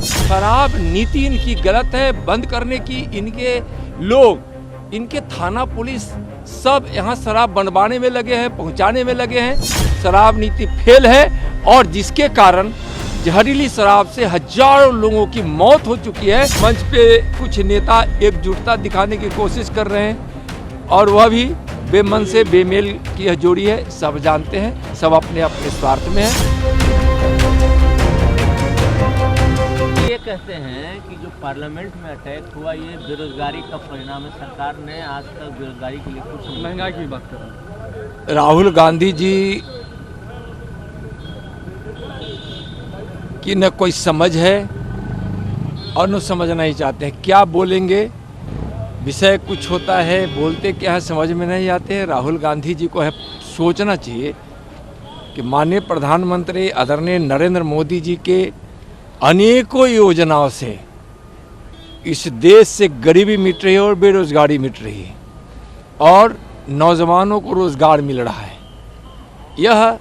शराब नीति इनकी गलत है, बंद करने की इनके लोग, इनके थाना पुलिस सब यहाँ शराब बनवाने में लगे हैं, पहुँचाने में लगे हैं। शराब नीति फेल है और जिसके कारण जहरीली शराब से हजारों लोगों की मौत हो चुकी है। मंच पे कुछ नेता एकजुटता दिखाने की कोशिश कर रहे हैं और वह भी बेमन से बेमेल की यह जोड़ी है। सब जानते हैं, सब अपने अपने स्वार्थ में है। ये कहते हैं कि जो पार्लियामेंट में अटैक हुआ ये बेरोजगारी का परिणाम है। सरकार ने आज तक बेरोजगारी के लिए कुछ नहीं। महंगाई की बात कर रहे हैं। राहुल गांधी जी की न कोई समझ है और न समझना ही चाहते हैं। क्या बोलेंगे, विषय कुछ होता है, बोलते क्या है समझ में नहीं आते हैं। राहुल गांधी जी को है सोचना चाहिए कि माननीय प्रधानमंत्री आदरणीय नरेंद्र मोदी जी के अनेकों योजनाओं से इस देश से गरीबी मिट रही है और बेरोजगारी मिट रही है और नौजवानों को रोजगार मिल रहा है। यह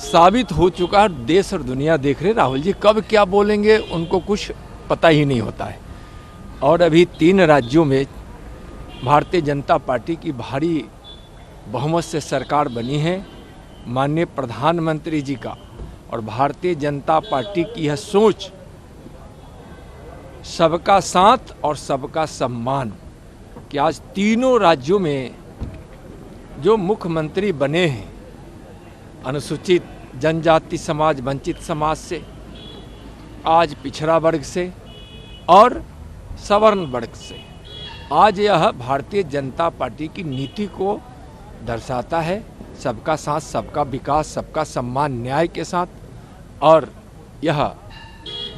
साबित हो चुका है, देश और दुनिया देख रहे। राहुल जी कब क्या बोलेंगे उनको कुछ पता ही नहीं होता है। और अभी 3 राज्यों में भारतीय जनता पार्टी की भारी बहुमत से सरकार बनी है। माननीय प्रधानमंत्री जी का और भारतीय जनता पार्टी की यह सोच सबका साथ और सबका सम्मान कि आज तीनों राज्यों में जो मुख्यमंत्री बने हैं अनुसूचित जनजाति समाज, वंचित समाज से, आज पिछड़ा वर्ग से और सवर्ण वर्ग से, आज यह भारतीय जनता पार्टी की नीति को दर्शाता है। सबका साथ, सबका विकास, सबका सम्मान, न्याय के साथ। और यह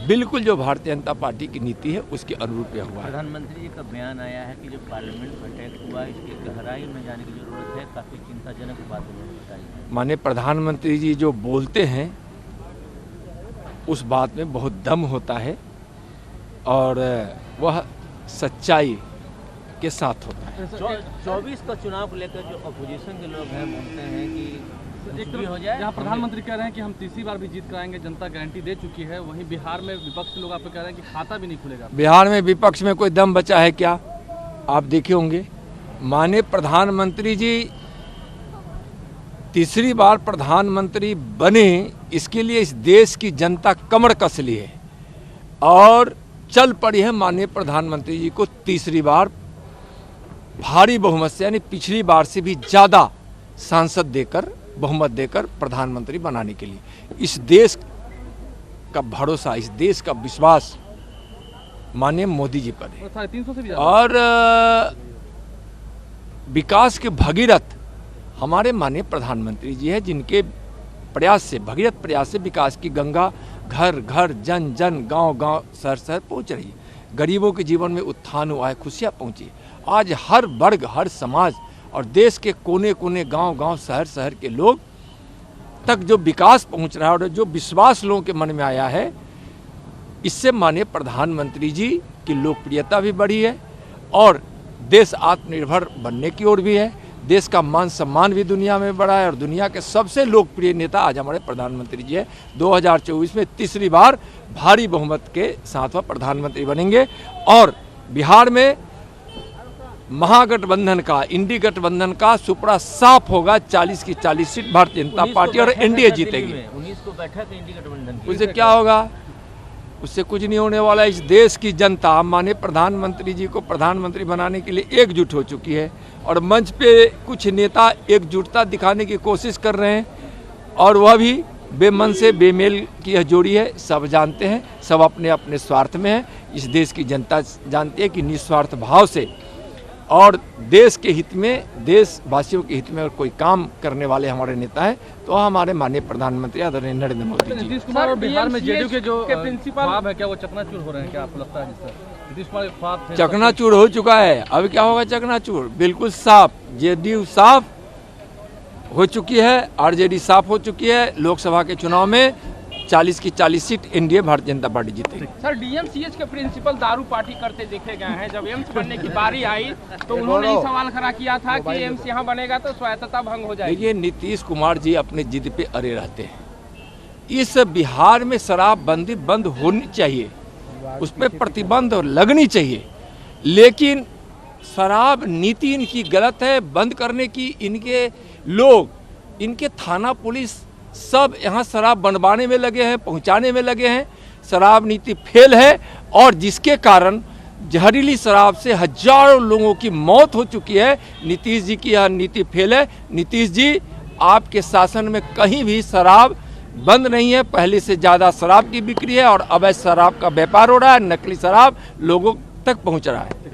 बिल्कुल जो भारतीय जनता पार्टी की नीति है उसके अनुरूप यह हुआ है। प्रधानमंत्री जी का बयान आया है कि जो पार्लियामेंट में अटैक हुआ इसकी गहराई में जाने की जरूरत है। काफ़ी चिंताजनक बात बताई। माननीय प्रधानमंत्री जी जो बोलते हैं उस बात में बहुत दम होता है और वह सच्चाई के साथ होता है। 24 का चुनाव को लेकर जो अपोजिशन के लोग हैं बोलते हैं कि एक तरफ हो जाए, यहाँ प्रधानमंत्री कह रहे हैं कि हम तीसरी बार भी जीत कराएंगे, जनता गारंटी दे चुकी है। वहीं बिहार में विपक्ष के लोग आप कह रहे हैं कि खाता भी नहीं खुलेगा। बिहार में विपक्ष में कोई दम बचा है क्या? आप देखे होंगे माननीय प्रधानमंत्री जी तीसरी बार प्रधानमंत्री बने, इसके लिए इस देश की जनता कमर कस ली है और चल पड़ी है माननीय प्रधानमंत्री जी को तीसरी बार भारी बहुमत से, यानी पिछली बार से भी ज़्यादा सांसद देकर, बहुमत देकर प्रधानमंत्री बनाने के लिए। इस देश का भरोसा, इस देश का विश्वास माननीय मोदी जी पर है। 350 से भी और विकास के भगीरथ हमारे माननीय प्रधानमंत्री जी हैं, जिनके प्रयास से, भगीरथ प्रयास से विकास की गंगा घर घर, जन जन, गांव गांव, शहर शहर पहुंच रही है। गरीबों के जीवन में उत्थान हुआ है, खुशियां पहुंची। आज हर वर्ग, हर समाज और देश के कोने कोने, गांव गांव, शहर शहर के लोग तक जो विकास पहुंच रहा है और जो विश्वास लोगों के मन में आया है, इससे माननीय प्रधानमंत्री जी की लोकप्रियता भी बढ़ी है और देश आत्मनिर्भर बनने की ओर भी है। देश का मान सम्मान भी दुनिया में बढ़ा है और दुनिया के सबसे लोकप्रिय नेता आज हमारे प्रधानमंत्री जी है। 2024 में तीसरी बार भारी बहुमत के साथ वह प्रधानमंत्री बनेंगे और बिहार में महागठबंधन का, इंडी गठबंधन का सुपड़ा साफ होगा। 40 की 40 सीट भारतीय जनता पार्टी और एनडीए जीतेगी। 19 को बैठक इंडी गठबंधन की। उससे क्या होगा? उससे कुछ नहीं होने वाला। इस देश की जनता माननीय प्रधानमंत्री जी को प्रधानमंत्री बनाने के लिए एकजुट हो चुकी है और मंच पे कुछ नेता एकजुटता दिखाने की कोशिश कर रहे हैं और वह भी बेमन से बेमेल की यह जोड़ी है। सब जानते हैं, सब अपने अपने स्वार्थ में है। इस देश की जनता जानती है कि निस्वार्थ भाव से और देश के हित में, देशवासियों के हित में अगर कोई काम करने वाले हमारे नेता हैं तो हमारे माननीय प्रधानमंत्री आदरणीय नरेंद्र मोदी जी। नीतीश कुमार और बिहार में जेडीयू के जो ख्वाब है, क्या वो चकनाचूर हो रहे हैं? क्या आपको लगता है? नीतीश कुमार के ख्वाब थे, चकनाचूर हो चुका है। अब क्या होगा? चकनाचूर बिल्कुल साफ, जेडीयू साफ हो चुकी है, आरजेडी साफ हो चुकी है। लोकसभा के चुनाव में 40 की 40 seat NDA Bharatiya Janata party जीतेगी। सर, डीएमसीएच के प्रिंसिपल दारू पार्टी करते देखे गए हैं। जब एम्स बनने की बारी आई तो उन्होंने ही सवाल खड़ा किया था कि एम्स यहाँ बनेगा तो स्वायत्तता भंग हो जाएगी। देखिए, नीतीश कुमार जी अपने जिद पे अड़े रहते हैं। इस बिहार में शराबबंदी बंद होनी चाहिए, उस पर प्रतिबंध लगनी चाहिए, लेकिन शराब नीति इनकी गलत है। बंद करने की इनके लोग, इनके थाना पुलिस सब यहाँ शराब बनवाने में लगे हैं, पहुँचाने में लगे हैं। शराब नीति फेल है और जिसके कारण जहरीली शराब से हजारों लोगों की मौत हो चुकी है। नीतीश जी की यह नीति फेल है। नीतीश जी, आपके शासन में कहीं भी शराब बंद नहीं है, पहले से ज़्यादा शराब की बिक्री है और अवैध शराब का व्यापार हो रहा है, नकली शराब लोगों तक पहुंच रहा है।